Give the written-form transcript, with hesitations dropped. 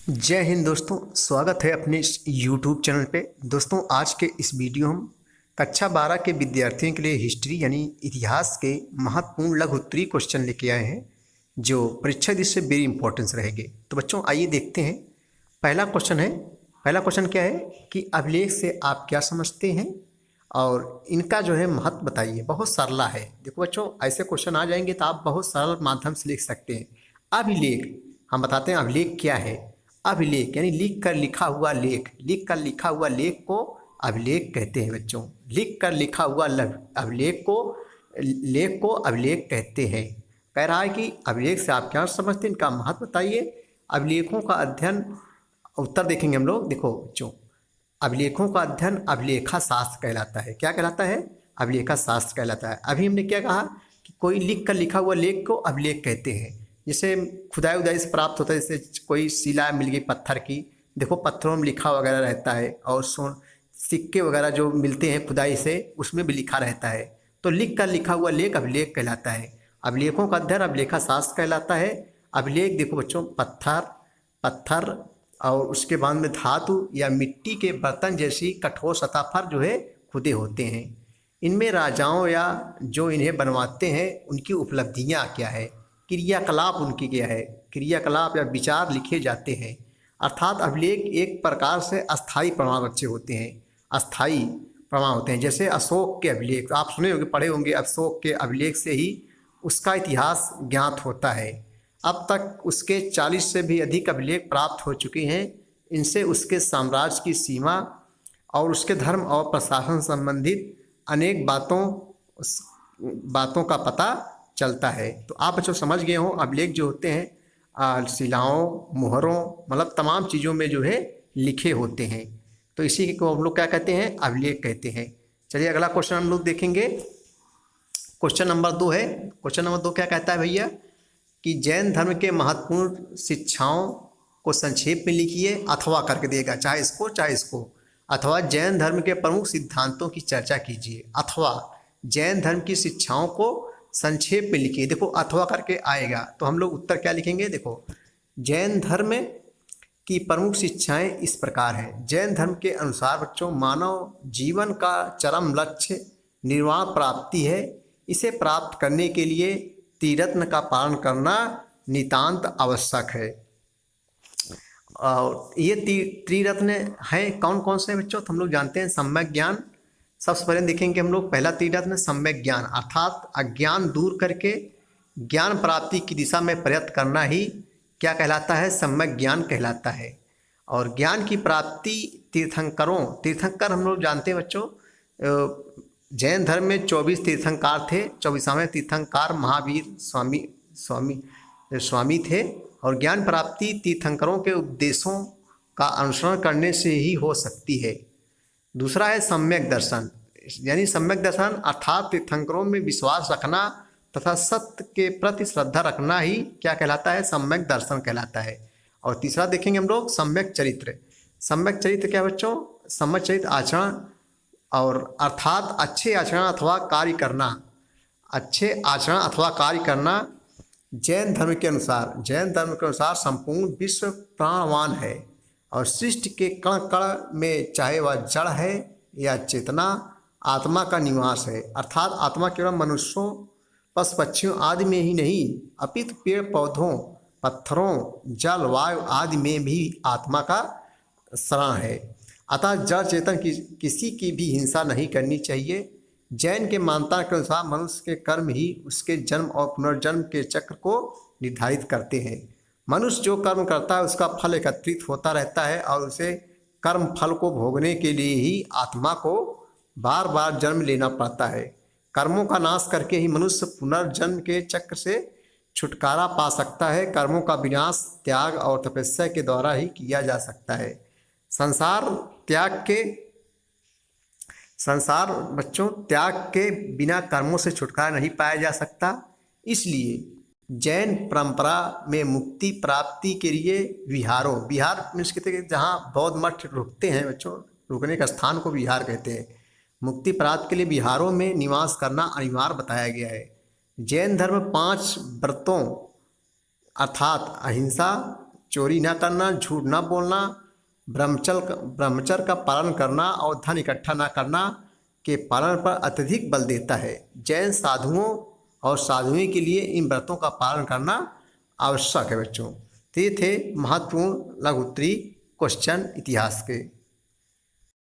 जय हिंद दोस्तों, स्वागत है अपने इस YouTube चैनल पे। दोस्तों, आज के इस वीडियो हम कक्षा 12 के विद्यार्थियों के लिए हिस्ट्री यानी इतिहास के महत्वपूर्ण लघु उत्तरीय क्वेश्चन लेके आए हैं, जो परीक्षा दृष्टि से वेरी इंपॉर्टेंस रहेंगे। तो बच्चों, आइए देखते हैं। पहला क्वेश्चन क्या है कि अभिलेख से आप क्या समझते हैं और इनका जो है महत्व बताइए। बहुत सरला है। देखो बच्चों, ऐसे क्वेश्चन आ जाएंगे तो आप बहुत सरल माध्यम से लिख सकते हैं। अभिलेख, हम बताते हैं अभिलेख क्या है। अभिलेख यानी लिख कर लिखा हुआ लेख, लिख कर लिखा हुआ लेख को अभिलेख कहते हैं बच्चों। लिख कर लिखा हुआ अभिलेख को लेख को अभिलेख कहते हैं। कह रहा है कि अभिलेख से आप क्या समझते हैं, इनका महत्व बताइए। अभिलेखों का अध्ययन, उत्तर देखेंगे हम लोग। देखो बच्चों, अभिलेखों का अध्ययन अभिलेखा शास्त्र कहलाता है। क्या कहलाता है? अभिलेखा शास्त्र कहलाता है। अभी हमने क्या कहा कि कोई लिख कर लिखा हुआ लेख को अभिलेख कहते हैं। जैसे खुदाई उदाई से प्राप्त होता है, जैसे कोई शिला मिल गई पत्थर की, देखो पत्थरों में लिखा वगैरह रहता है, और सिक्के वगैरह जो मिलते हैं खुदाई से, उसमें भी लिखा रहता है। तो लिख कर लिखा हुआ लेख अभिलेख कहलाता है। अभिलेखों का अध्ययन अभिलेखा शास्त्र कहलाता है। अभिलेख देखो बच्चों, पत्थर और उसके बाद में धातु या मिट्टी के बर्तन जैसी कठोर सतह पर जो है खुदे होते हैं। इनमें राजाओं या जो इन्हें बनवाते हैं उनकी उपलब्धियां क्या है, क्रियाकलाप उनकी क्या है, क्रियाकलाप या विचार लिखे जाते हैं। अर्थात अभिलेख एक प्रकार से अस्थाई प्रमाण बच्चे होते हैं। अस्थाई प्रमाण होते हैं। जैसे अशोक के अभिलेख आप सुने होंगे, पढ़े होंगे। अशोक के अभिलेख से ही उसका इतिहास ज्ञात होता है। अब तक उसके 40 से भी अधिक अभिलेख प्राप्त हो चुके हैं। इनसे उसके साम्राज्य की सीमा और उसके धर्म और प्रशासन संबंधित अनेक बातों का पता चलता है। तो आप बच्चों समझ गए हो, अभिलेख जो होते हैं शिलाओं, मोहरों, मतलब तमाम चीज़ों में जो है लिखे होते हैं। तो इसी को हम लोग क्या कहते हैं? अभिलेख कहते हैं। चलिए अगला क्वेश्चन हम लोग देखेंगे। क्वेश्चन नंबर 2 है। क्वेश्चन नंबर 2 क्या कहता है भैया कि जैन धर्म के महत्वपूर्ण शिक्षाओं को संक्षेप में लिखिए, अथवा करके देगा, चाहे इसको। अथवा जैन धर्म के प्रमुख सिद्धांतों की चर्चा कीजिए। अथवा जैन धर्म की शिक्षाओं को संक्षेप में लिखिए। देखो अथवा करके आएगा तो हम लोग उत्तर क्या लिखेंगे। देखो, जैन धर्म की प्रमुख शिक्षाएं इस प्रकार हैं। जैन धर्म के अनुसार बच्चों, मानव जीवन का चरम लक्ष्य निर्वाण प्राप्ति है। इसे प्राप्त करने के लिए त्रिरत्न का पालन करना नितांत आवश्यक है। और ये त्रिरत्न हैं कौन कौन से बच्चों? तो हम लोग जानते हैं सम्यक ज्ञान। सबसे पहले देखेंगे हम लोग पहला त्रिरत्न सम्यक ज्ञान, अर्थात अज्ञान दूर करके ज्ञान प्राप्ति की दिशा में प्रयत्न करना ही क्या कहलाता है? सम्यक ज्ञान कहलाता है। और ज्ञान की प्राप्ति तीर्थंकर हम लोग जानते हैं बच्चों, जैन धर्म में 24 तीर्थंकार थे। 24वें तीर्थंकार महावीर स्वामी थे। और ज्ञान प्राप्ति तीर्थंकरों के उपदेशों का अनुसरण करने से ही हो सकती है। दूसरा है सम्यक दर्शन, यानी सम्यक दर्शन अर्थात तीर्थंकरों में विश्वास रखना तथा सत्य के प्रति श्रद्धा रखना ही क्या कहलाता है? सम्यक दर्शन कहलाता है। और तीसरा देखेंगे हम लोग सम्यक चरित्र। सम्यक चरित्र क्या बच्चों? सम्यक चरित्र आचरण, और अर्थात अच्छे आचरण अथवा कार्य करना जैन धर्म के अनुसार संपूर्ण विश्व प्राणवान है। और सृष्टि के कण कण में, चाहे वह जड़ है या चेतना, आत्मा का निवास है। अर्थात आत्मा केवल मनुष्यों, पशु पक्षियों आदि में ही नहीं, अपितु पेड़ पौधों, पत्थरों, जल, वायु आदि में भी आत्मा का शरण है। अतः जड़ चेतन किसी की भी हिंसा नहीं करनी चाहिए। जैन के मान्यता के अनुसार मनुष्य के कर्म ही उसके जन्म और पुनर्जन्म के चक्र को निर्धारित करते हैं। मनुष्य जो कर्म करता है उसका फल एकत्रित होता रहता है, और उसे कर्म फल को भोगने के लिए ही आत्मा को बार बार जन्म लेना पड़ता है। कर्मों का नाश करके ही मनुष्य पुनर्जन्म के चक्र से छुटकारा पा सकता है। कर्मों का विनाश त्याग और तपस्या के द्वारा ही किया जा सकता है। संसार बच्चों, त्याग के बिना कर्मों से छुटकारा नहीं पाया जा सकता। इसलिए जैन परंपरा में मुक्ति प्राप्ति के लिए विहार मीन्स कहते हैं जहाँ बौद्ध मठ रुकते हैं बच्चों, रुकने का स्थान को विहार कहते हैं। मुक्ति प्राप्ति के लिए विहारों में निवास करना अनिवार्य बताया गया है। जैन धर्म 5 व्रतों अर्थात अहिंसा, चोरी ना करना, झूठ ना बोलना, ब्रह्मचर्य का पालन करना और धन इकट्ठा ना करना के पालन पर अत्यधिक बल देता है। जैन साधुओं और साध्वी के लिए इन व्रतों का पालन करना आवश्यक है बच्चों। तो ये थे महत्वपूर्ण लघु उत्तरीय क्वेश्चन इतिहास के।